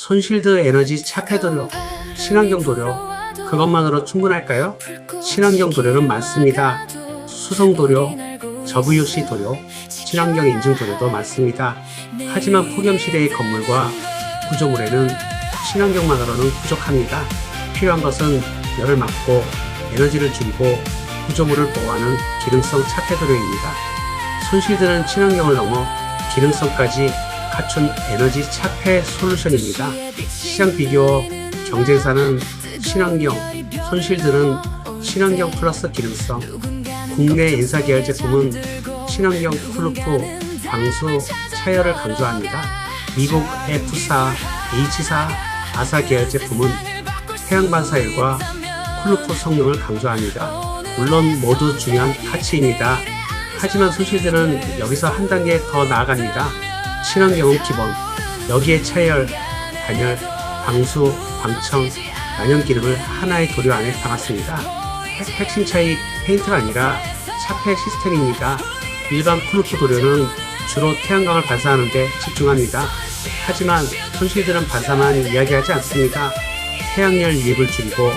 손실드 에너지 차폐 도료, 친환경 도료, 그것만으로 충분할까요? 친환경 도료는 많습니다. 수성 도료, 저VOC 도료, 친환경 인증 도료도 많습니다. 하지만 폭염시대의 건물과 구조물에는 친환경만으로는 부족합니다. 필요한 것은 열을 막고 에너지를 줄이고 구조물을 보호하는 기능성 차폐 도료입니다. 손실드는 친환경을 넘어 기능성까지 갖춘 에너지 차폐 솔루션입니다. 시장 비교 경쟁사는 친환경, 손실드는 친환경 플러스 기능성, 국내 엔사 계열 제품은 친환경 쿨루프, 방수, 차열을 강조합니다. 미국 F4, H4, 아사 계열 제품은 태양 반사율과 쿨루프 성능을 강조합니다. 물론 모두 중요한 가치입니다. 하지만 손실드는 여기서 한 단계 더 나아갑니다. 친환경은 기본, 여기에 차열, 단열, 방수, 방청, 난연 기능을 하나의 도료 안에 담았습니다. 핵심 차이 페인트가 아니라 차폐 시스템입니다. 일반 쿨루프 도료는 주로 태양광을 반사하는 데 집중합니다. 하지만 손실드는 반사만 이야기하지 않습니다. 태양열 유입을 줄이고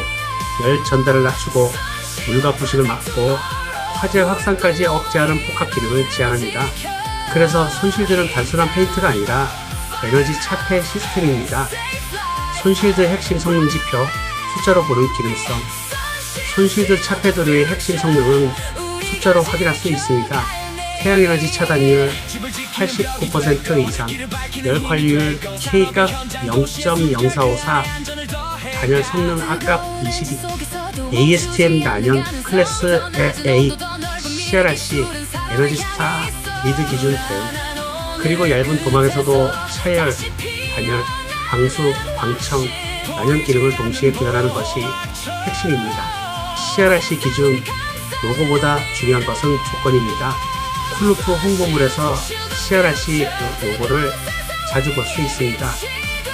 열 전달을 낮추고 물과 부식을 막고 화재 확산까지 억제하는 복합 기능을 지향합니다. 그래서 손실드는 단순한 페인트가 아니라 에너지 차폐 시스템입니다. 손실드 핵심 성능 지표, 숫자로 보는 기능성. 손실드 차폐 도료의 핵심 성능은 숫자로 확인할 수 있습니다. 태양에너지 차단율 89% 이상, 열 관리율 K값 0.0454, 단열 성능 R값 22, ASTM 난연 클래스 A, CRRC, 에너지스타 리드 기준 등, 그리고 얇은 도막에서도 차열, 단열, 방수, 방청, 난연 기능을 동시에 구현하는 것이 핵심입니다. CRRC 기준, 로고보다 중요한 것은 조건입니다. 쿨루프 홍보물에서 CRRC 로고를 자주 볼 수 있습니다.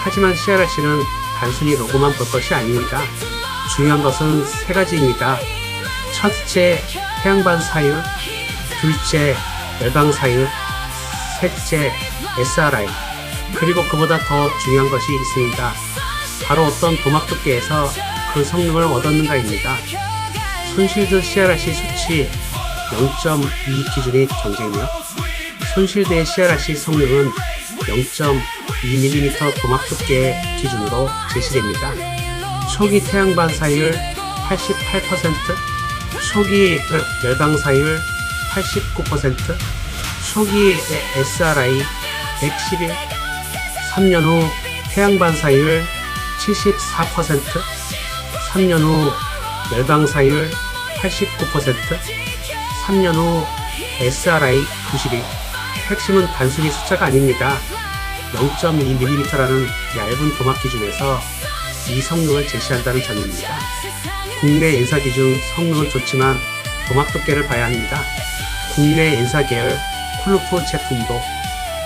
하지만 CRRC는 단순히 로고만 볼 것이 아닙니다. 중요한 것은 세 가지입니다. 첫째, 태양반사율, 둘째, 열방사율, 셋째, SRI, 그리고 그보다 더 중요한 것이 있습니다. 바로 어떤 도막 두께에서 그 성능을 얻었는가입니다. 손실드 CRRC 수치 0.2 기준이 경쟁력, 손실드의 CRRC 성능은 0.2mm 도막 두께의 기준으로 제시됩니다. 초기 태양 반사율 88%, 초기 열방사율 89%, 초기 SRI 111, 3년 후 태양 반사율 74%, 3년 후 열방사율 89%, 3년 후 SRI 92. 핵심은 단순히 숫자가 아닙니다. 0.2mm라는 얇은 도막 기준에서 이 성능을 제시한다는 점입니다. 국내 엔사 기준 성능은 좋지만 도막 두께를 봐야 합니다. 국내 엔사 계열 쿨루프 제품도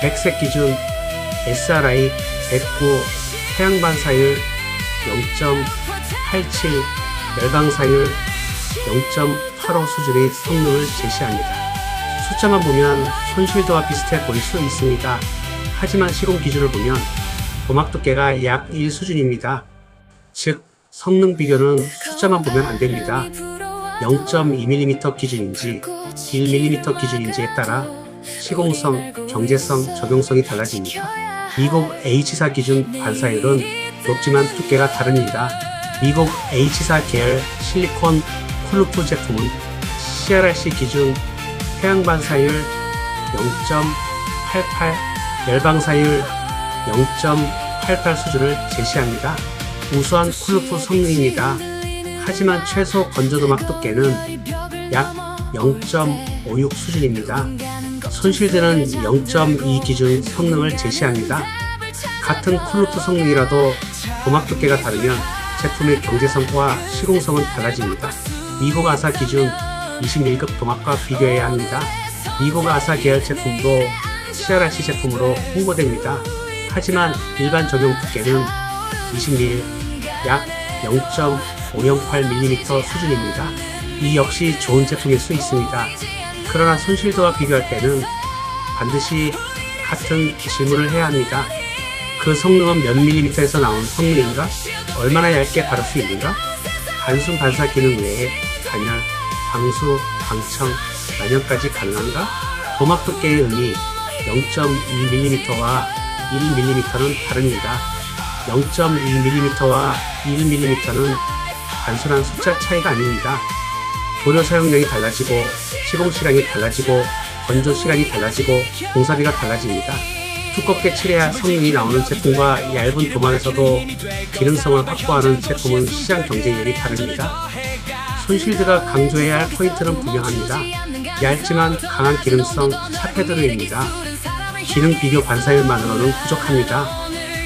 백색 기준 SRI 109, 태양 반사율 0.87, 열방사율 0.85 수준의 성능을 제시합니다. 숫자만 보면 손실드와 비슷해 보일 수 있습니다. 하지만 시공 기준을 보면 도막 두께가 약 1 수준입니다. 즉, 성능 비교는 숫자만 보면 안 됩니다. 0.2mm 기준인지 1mm 기준인지에 따라 시공성, 경제성, 적용성이 달라집니다. 미국 H4 기준 반사율은 높지만 두께가 다릅니다. 미국 H4 계열 실리콘 쿨루프 제품은 CRRC 기준 태양 반사율 0.88, 열방사율 0.88 수준을 제시합니다. 우수한 쿨루프 성능입니다. 하지만 최소 건조도막 두께는 약 0.56 수준입니다. 손실드는 0.2 기준 성능을 제시합니다. 같은 쿨루프 성능이라도 도막 두께가 다르면 제품의 경제성과 시공성은 달라집니다. 미국 아사 기준 21급 도막과 비교해야 합니다. 미국 아사 계열 제품도 CRRC 제품으로 홍보됩니다. 하지만 일반 적용 두께는 20mm, 약 0.508mm 수준입니다. 이 역시 좋은 제품일 수 있습니다. 그러나 손실드와 비교할 때는 반드시 같은 질문을 해야 합니다. 그 성능은 몇 밀리미터에서 나온 성능인가? 얼마나 얇게 바를 수 있는가? 단순 반사 기능 외에 단열, 방수, 방청, 난연까지 가능한가? 도막 두께의 의미 0.2mm와 1mm는 다릅니다. 0.2mm와 1mm는 단순한 숫자 차이가 아닙니다. 도료 사용량이 달라지고 시공시간이 달라지고 건조시간이 달라지고 공사비가 달라집니다. 두껍게 칠해야 성능이 나오는 제품과 얇은 도막에서도 기능성을 확보하는 제품은 시장 경쟁력이 다릅니다. 손실드가 강조해야 할 포인트는 분명합니다. 얇지만 강한 기능성 샤페드르입니다. 기능 비교 반사율만으로는 부족합니다.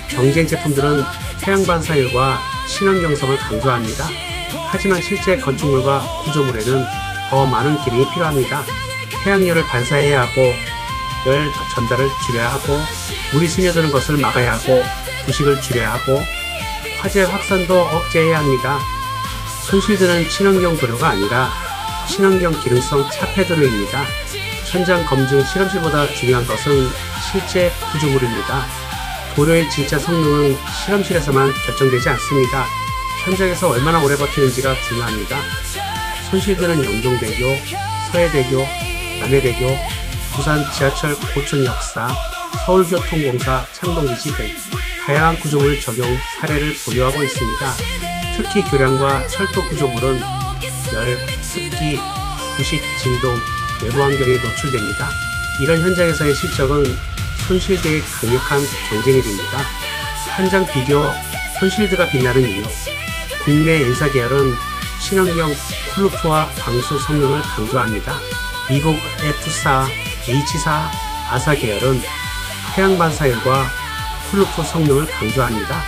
경쟁 제품들은 태양 반사율과 친환경성을 강조합니다. 하지만 실제 건축물과 구조물에는 더 많은 기능이 필요합니다. 태양열을 반사해야 하고 열 전달을 줄여야 하고 물이 스며드는 것을 막아야 하고 부식을 줄여야 하고 화재 확산도 억제해야 합니다. 손실드는 친환경 도료가 아니라 친환경 기능성 샤페드르입니다. 현장 검증 실험실보다 중요한 것은 실제 구조물입니다. 도료의 진짜 성능은 실험실에서만 결정되지 않습니다. 현장에서 얼마나 오래 버티는지가 중요합니다. 손실드는 영종대교, 서해대교, 남해대교, 부산 지하철 고촌역사, 서울교통공사 창동기지 등 다양한 구조물 적용 사례를 보유하고 있습니다. 특히 교량과 철도 구조물은 열, 습기, 부식, 진동, 외부 환경에 노출됩니다. 이런 현장에서의 실적은 손실드의 강력한 경쟁력입니다. 현장 비교 손실드가 빛나는 이유. 국내 N사 계열은 친환경 쿨루프와 방수 성능을 강조합니다. 미국 F사, H사, 아사 계열은 태양 반사율과 쿨루프 성능을 강조합니다.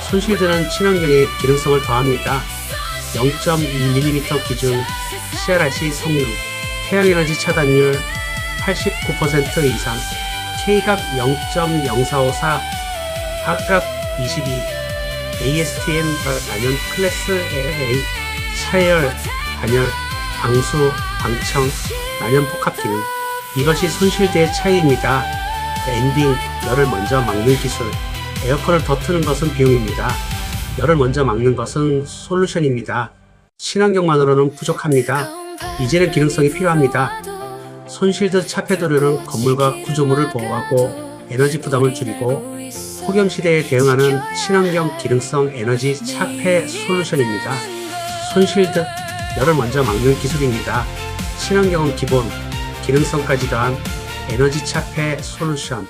손실드는 친환경의 기능성을 더합니다. 0.2mm 기준 CRRC 성능, 태양에너지 차단율 89% 이상, K각 0.0454, R각 22, ASTM 단연 클래스 A, 차열, 단열, 방수, 방청, 난연 복합 기능. 이것이 손실드의 차이입니다. 엔딩, 열을 먼저 막는 기술. 에어컨을 더 트는 것은 비용입니다. 열을 먼저 막는 것은 솔루션입니다. 친환경만으로는 부족합니다. 이제는 기능성이 필요합니다. 손실드 샤페드르는 건물과 구조물을 보호하고 에너지 부담을 줄이고 폭염시대에 대응하는 친환경 기능성 에너지 차폐 솔루션입니다. 손실드, 열을 먼저 막는 기술입니다. 친환경은 기본, 기능성까지 더한 에너지 차폐 솔루션.